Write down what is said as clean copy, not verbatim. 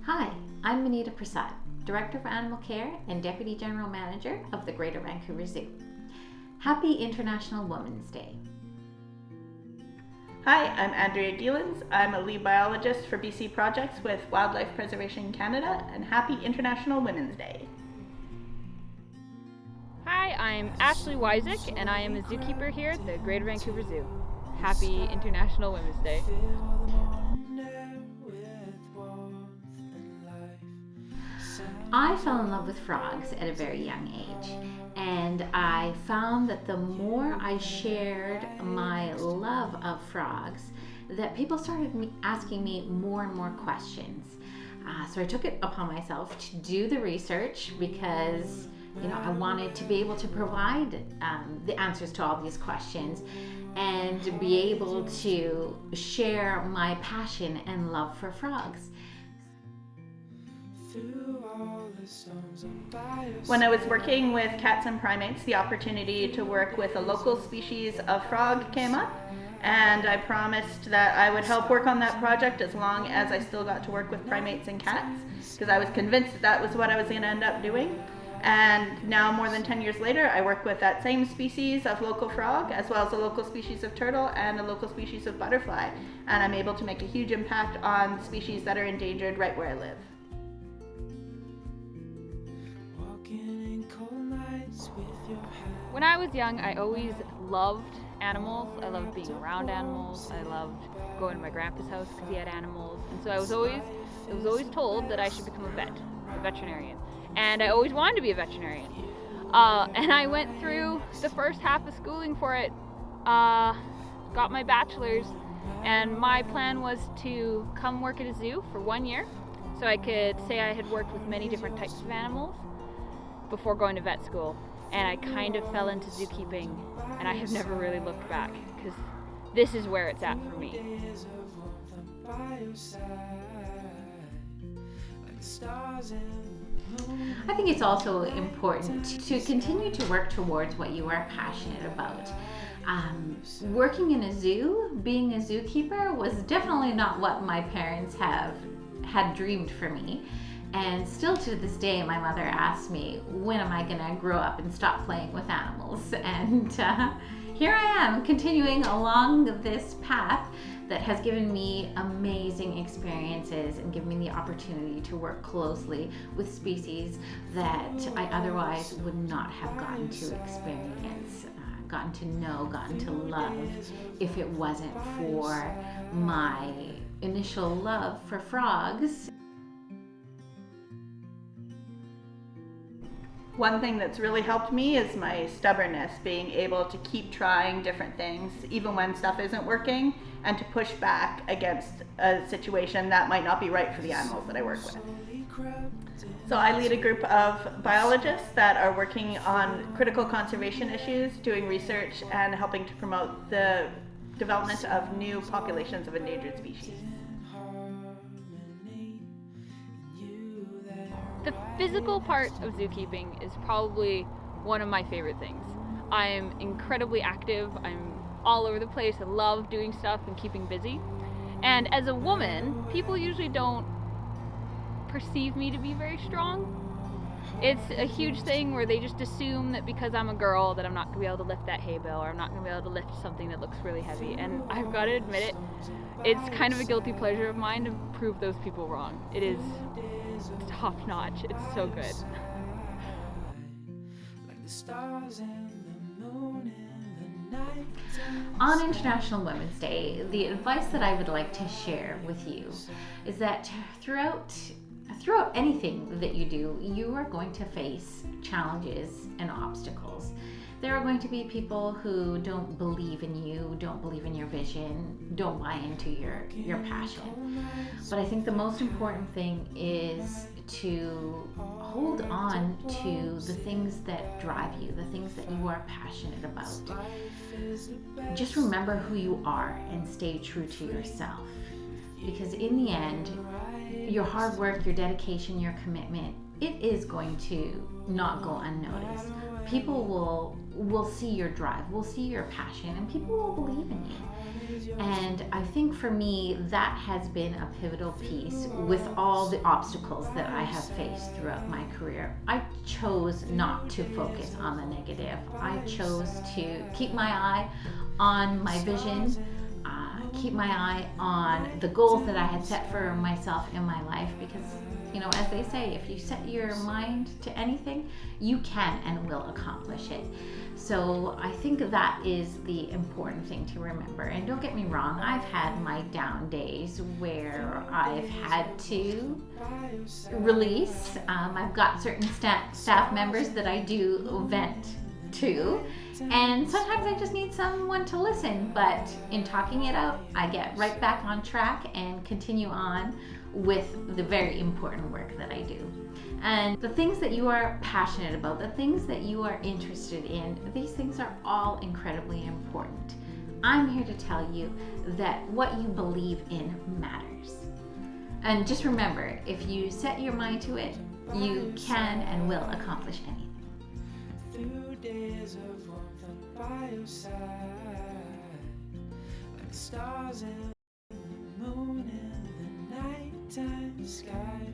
Hi, I'm Manita Prasad, Director of Animal Care and Deputy General Manager of the Greater Vancouver Zoo. Happy International Women's Day. Hi, I'm Andrea Gielens. I'm a lead biologist for BC Projects with Wildlife Preservation Canada, and happy International Women's Day. Hi, I'm Ashley Wysick, and I am a zookeeper here at the Greater Vancouver Zoo. Happy International Women's Day. I fell in love with frogs at a very young age, and I found that the more I shared my love of frogs, that people started asking me more and more questions. So I took it upon myself to do the research because I wanted to be able to provide the answers to all these questions and be able to share my passion and love for frogs. When I was working with cats and primates, the opportunity to work with a local species of frog came up, and I promised that I would help work on that project as long as I still got to work with primates and cats, because I was convinced that was what I was going to end up doing. And now, more than 10 years later, I work with that same species of local frog, as well as a local species of turtle and a local species of butterfly, and I'm able to make a huge impact on species that are endangered right where I live. When I was young, I always loved animals. I loved being around animals. I loved going to my grandpa's house because he had animals. And so I was always told that I should become a veterinarian. And I always wanted to be a veterinarian. And I went through the first half of schooling for it, got my bachelor's, and my plan was to come work at a zoo for 1 year so I could say I had worked with many different types of animals before going to vet school. And I kind of fell into zookeeping, and I have never really looked back because this is where it's at for me. I think it's also important to continue to work towards what you are passionate about. Working in a zoo, being a zookeeper, was definitely not what my parents had dreamed for me. And still to this day, my mother asks me, when am I gonna grow up and stop playing with animals? And here I am, continuing along this path that has given me amazing experiences and given me the opportunity to work closely with species that I otherwise would not have gotten to experience, gotten to know, gotten to love, if it wasn't for my initial love for frogs. One thing that's really helped me is my stubbornness, being able to keep trying different things even when stuff isn't working, and to push back against a situation that might not be right for the animals that I work with. So I lead a group of biologists that are working on critical conservation issues, doing research, and helping to promote the development of new populations of endangered species. The physical part of zookeeping is probably one of my favorite things. I'm incredibly active. I'm all over the place. I love doing stuff and keeping busy. And as a woman, people usually don't perceive me to be very strong. It's a huge thing where they just assume that because I'm a girl that I'm not going to be able to lift that hay bale, or I'm not going to be able to lift something that looks really heavy. And I've got to admit it, it's kind of a guilty pleasure of mine to prove those people wrong. It is top notch. It's so good. On International Women's Day, the advice that I would like to share with you is that throughout anything that you do, you are going to face challenges and obstacles. There are going to be people who don't believe in you, don't believe in your vision, don't buy into your passion. But I think the most important thing is to hold on to the things that drive you, the things that you are passionate about. Just remember who you are and stay true to yourself. Because in the end, your hard work, your dedication, your commitment, it is going to not go unnoticed. People will see your drive, will see your passion, and people will believe in you. And I think for me, that has been a pivotal piece with all the obstacles that I have faced throughout my career. I chose not to focus on the negative. I chose to keep my eye on my vision, keep my eye on the goals that I had set for myself in my life, because as they say, if you set your mind to anything, you can and will accomplish it. So I think that is the important thing to remember. And don't get me wrong, I've had my down days where I've had to release. I've got certain staff members that I do vent to, and sometimes I just need someone to listen, but in talking it out, I get right back on track and continue on with the very important work that I do. And the things that you are passionate about, the things that you are interested in, these things are all incredibly important. I'm here to tell you that what you believe in matters. And just remember, if you set your mind to it, you can and will accomplish anything. Through days of warmth and by your side, like the stars and the moon in the nighttime sky.